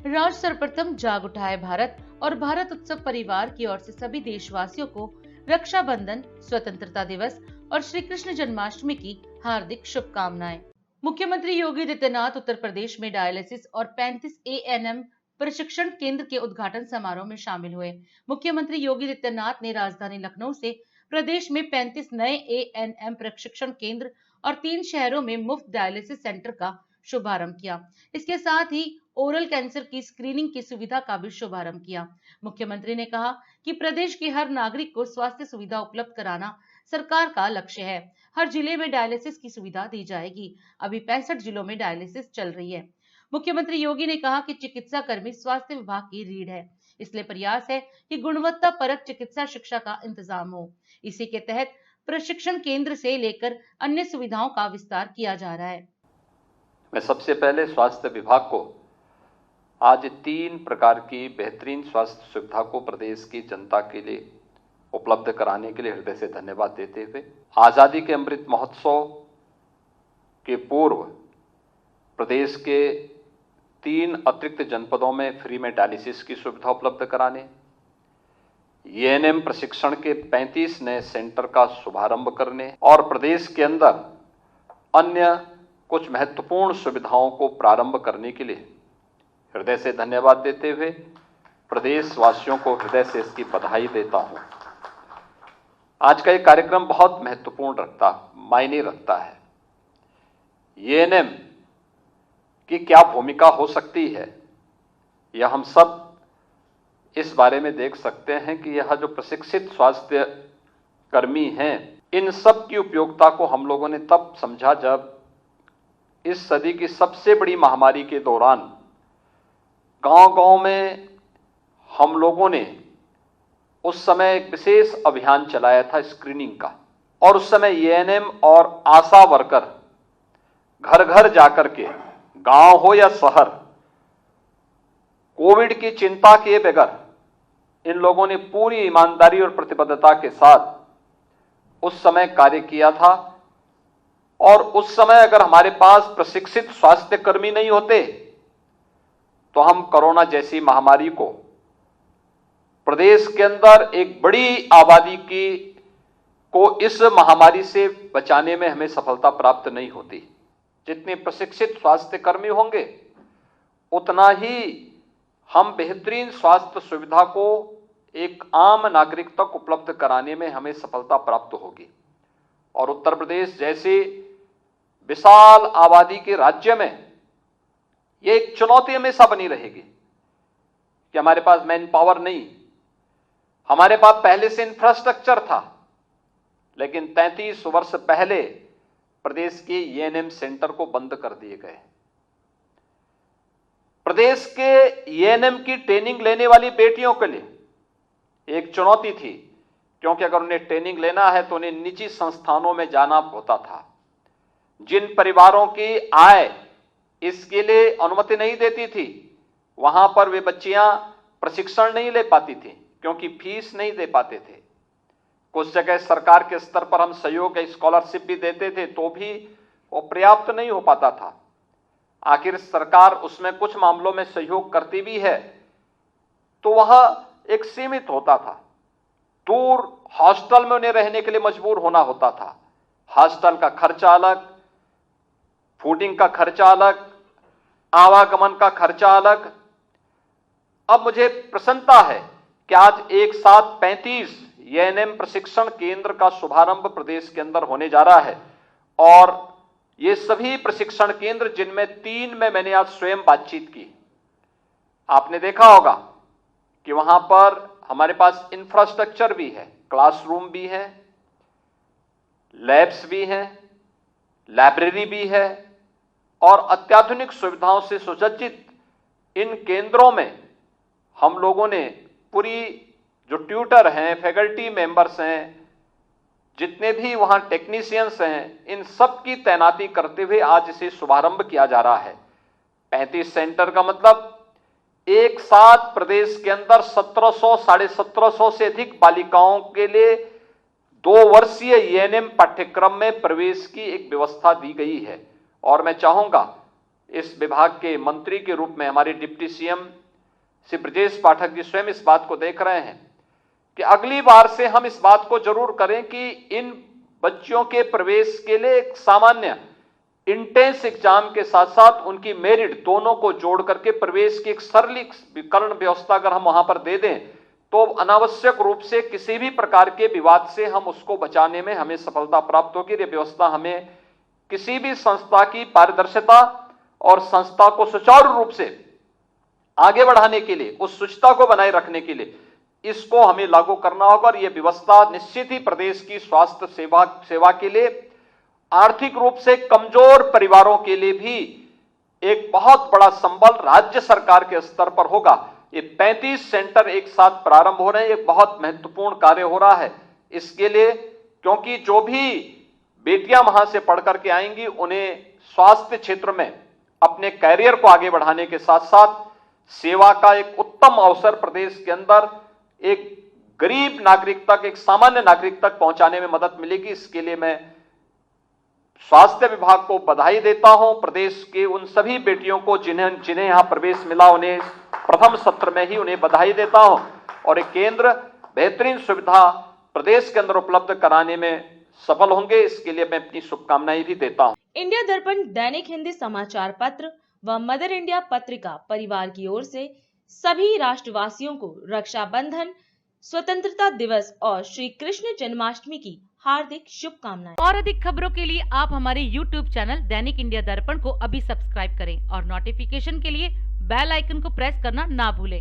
राष्ट्र सर्वप्रथम जाग उठाए भारत और भारत उत्सव परिवार की ओर से सभी देशवासियों को रक्षाबंधन, स्वतंत्रता दिवस और श्री कृष्ण जन्माष्टमी की हार्दिक शुभकामनाएं। मुख्यमंत्री योगी आदित्यनाथ उत्तर प्रदेश में डायलिसिस और 35 एएनएम प्रशिक्षण केंद्र के उद्घाटन समारोह में शामिल हुए। मुख्यमंत्री योगी आदित्यनाथ ने राजधानी लखनऊ से प्रदेश में 35 नए एएनएम प्रशिक्षण केंद्र और 3 शहरों में मुफ्त डायलिसिस सेंटर का शुभारंभ किया। इसके साथ ही ओरल कैंसर की स्क्रीनिंग की सुविधा का भी शुभारंभ किया। मुख्यमंत्री ने कहा कि प्रदेश के हर नागरिक को स्वास्थ्य सुविधा उपलब्ध कराना सरकार का लक्ष्य है। हर जिले में डायलिसिस की सुविधा दी जाएगी। अभी 65 जिलों में डायलिसिस चल रही है। मुख्यमंत्री योगी ने कहा कि चिकित्सा कर्मी स्वास्थ्य विभाग की रीढ़ है, इसलिए प्रयास है कि गुणवत्ता परक चिकित्सा शिक्षा का इंतजाम हो। इसी के तहत प्रशिक्षण केंद्र से लेकर अन्य सुविधाओं का विस्तार किया जा रहा है। मैं सबसे पहले स्वास्थ्य विभाग को आज 3 प्रकार की बेहतरीन स्वास्थ्य सुविधा को प्रदेश की जनता के लिए उपलब्ध कराने के लिए हृदय से धन्यवाद देते हुए आज़ादी के अमृत महोत्सव के पूर्व प्रदेश के 3 अतिरिक्त जनपदों में फ्री में डायलिसिस की सुविधा उपलब्ध कराने, एएनएम प्रशिक्षण के 35 नए सेंटर का शुभारंभ करने और प्रदेश के अंदर अन्य कुछ महत्वपूर्ण सुविधाओं को प्रारंभ करने के लिए हृदय से धन्यवाद देते हुए प्रदेशवासियों को हृदय से इसकी बधाई देता हूं। आज का ये कार्यक्रम बहुत महत्वपूर्ण मायने रखता है। एएनएम की क्या भूमिका हो सकती है, यह हम सब इस बारे में देख सकते हैं कि यह जो प्रशिक्षित स्वास्थ्य कर्मी हैं, इन सब की उपयोगिता को हम लोगों ने तब समझा जब इस सदी की सबसे बड़ी महामारी के दौरान गांव-गांव में हम लोगों ने उस समय एक विशेष अभियान चलाया था स्क्रीनिंग का, और उस समय एएनएम और आशा वर्कर घर घर जाकर के, गांव हो या शहर, कोविड की चिंता किए बगैर इन लोगों ने पूरी ईमानदारी और प्रतिबद्धता के साथ उस समय कार्य किया था। और उस समय अगर हमारे पास प्रशिक्षित स्वास्थ्य कर्मी नहीं होते तो हम कोरोना जैसी महामारी प्रदेश के अंदर एक बड़ी आबादी को इस महामारी से बचाने में हमें सफलता प्राप्त नहीं होती। जितने प्रशिक्षित स्वास्थ्य कर्मी होंगे उतना ही हम बेहतरीन स्वास्थ्य सुविधा को एक आम नागरिक तक उपलब्ध कराने में हमें सफलता प्राप्त होगी। और उत्तर प्रदेश जैसे विशाल आबादी के राज्य में यह एक चुनौती हमेशा बनी रहेगी कि हमारे पास मैन पावर नहीं। हमारे पास पहले से इंफ्रास्ट्रक्चर था, लेकिन 33 वर्ष पहले प्रदेश के एएनएम सेंटर को बंद कर दिए गए। प्रदेश के एएनएम की ट्रेनिंग लेने वाली बेटियों के लिए एक चुनौती थी, क्योंकि अगर उन्हें ट्रेनिंग लेना है तो उन्हें निजी संस्थानों में जाना होता था। जिन परिवारों की आय इसके लिए अनुमति नहीं देती थी, वहां पर वे बच्चियां प्रशिक्षण नहीं ले पाती थी क्योंकि फीस नहीं दे पाते थे। कुछ जगह सरकार के स्तर पर हम सहयोग या स्कॉलरशिप भी देते थे तो भी वो पर्याप्त नहीं हो पाता था। आखिर सरकार उसमें कुछ मामलों में सहयोग करती भी है तो वह एक सीमित होता था। दूर हॉस्टल में उन्हें रहने के लिए मजबूर होना होता था। हॉस्टल का खर्चा अलग, फूडिंग का खर्चा अलग, आवागमन का खर्चा अलग। अब मुझे प्रसन्नता है कि आज एक साथ 35 एएनएम प्रशिक्षण केंद्र का शुभारंभ प्रदेश के अंदर होने जा रहा है। और ये सभी प्रशिक्षण केंद्र, जिनमें 3 में मैंने आज स्वयं बातचीत की, आपने देखा होगा कि वहां पर हमारे पास इंफ्रास्ट्रक्चर भी है, क्लासरूम भी है, लैब्स भी हैं, लाइब्रेरी भी है और अत्याधुनिक सुविधाओं से सुसज्जित इन केंद्रों में हम लोगों ने पूरी जो ट्यूटर हैं, फैकल्टी मेंबर्स हैं, जितने भी वहां टेक्नीशियंस हैं, इन सब की तैनाती करते हुए आज इसे शुभारंभ किया जा रहा है। 35 सेंटर का मतलब एक साथ प्रदेश के अंदर 1700 1750 से अधिक बालिकाओं के लिए 2 वर्षीय एएनएम पाठ्यक्रम में प्रवेश की एक व्यवस्था दी गई है। और मैं चाहूंगा इस विभाग के मंत्री के रूप में हमारे डिप्टी सीएम श्री ब्रजेश पाठक जी स्वयं इस बात को देख रहे हैं कि अगली बार से हम इस बात को जरूर करें कि इन बच्चों के प्रवेश के लिए एक सामान्य इंटेंस एग्जाम के साथ साथ उनकी मेरिट दोनों को जोड़ करके प्रवेश की एक सरलीकरण व्यवस्था अगर हम वहां पर दे दें तो अनावश्यक रूप से किसी भी प्रकार के विवाद से हम उसको बचाने में हमें सफलता प्राप्त होगी। ये व्यवस्था हमें किसी भी संस्था की पारदर्शिता और संस्था को सुचारू रूप से आगे बढ़ाने के लिए, उस शुचिता को बनाए रखने के लिए इसको हमें लागू करना होगा। और यह व्यवस्था निश्चित ही प्रदेश की स्वास्थ्य सेवा के लिए, आर्थिक रूप से कमजोर परिवारों के लिए भी एक बहुत बड़ा संबल राज्य सरकार के स्तर पर होगा। ये 35 सेंटर एक साथ प्रारंभ हो रहे हैं, एक बहुत महत्वपूर्ण कार्य हो रहा है इसके लिए, क्योंकि जो भी बेटियां वहां से पढ़ करके आएंगी उन्हें स्वास्थ्य क्षेत्र में अपने कैरियर को आगे बढ़ाने के साथ साथ सेवा का एक उत्तम अवसर प्रदेश के अंदर एक गरीब नागरिक तक, एक सामान्य नागरिक तक पहुंचाने में मदद मिलेगी। इसके लिए मैं स्वास्थ्य विभाग को बधाई देता हूं। प्रदेश के उन सभी बेटियों को जिन्हें यहां प्रवेश मिला, उन्हें प्रथम सत्र में ही उन्हें बधाई देता हूं। और एक केंद्र बेहतरीन सुविधा प्रदेश के अंदर उपलब्ध कराने में सफल होंगे, इसके लिए मैं अपनी शुभकामनाएं भी देता हूं। इंडिया दर्पण दैनिक हिंदी समाचार पत्र व मदर इंडिया पत्रिका परिवार की ओर से सभी राष्ट्रवासियों को रक्षाबंधन, स्वतंत्रता दिवस और श्री कृष्ण जन्माष्टमी की हार्दिक शुभकामनाएं। और अधिक खबरों के लिए आप हमारे YouTube चैनल दैनिक इंडिया दर्पण को अभी सब्सक्राइब करें और नोटिफिकेशन के लिए बेल आइकन को प्रेस करना ना भूलें।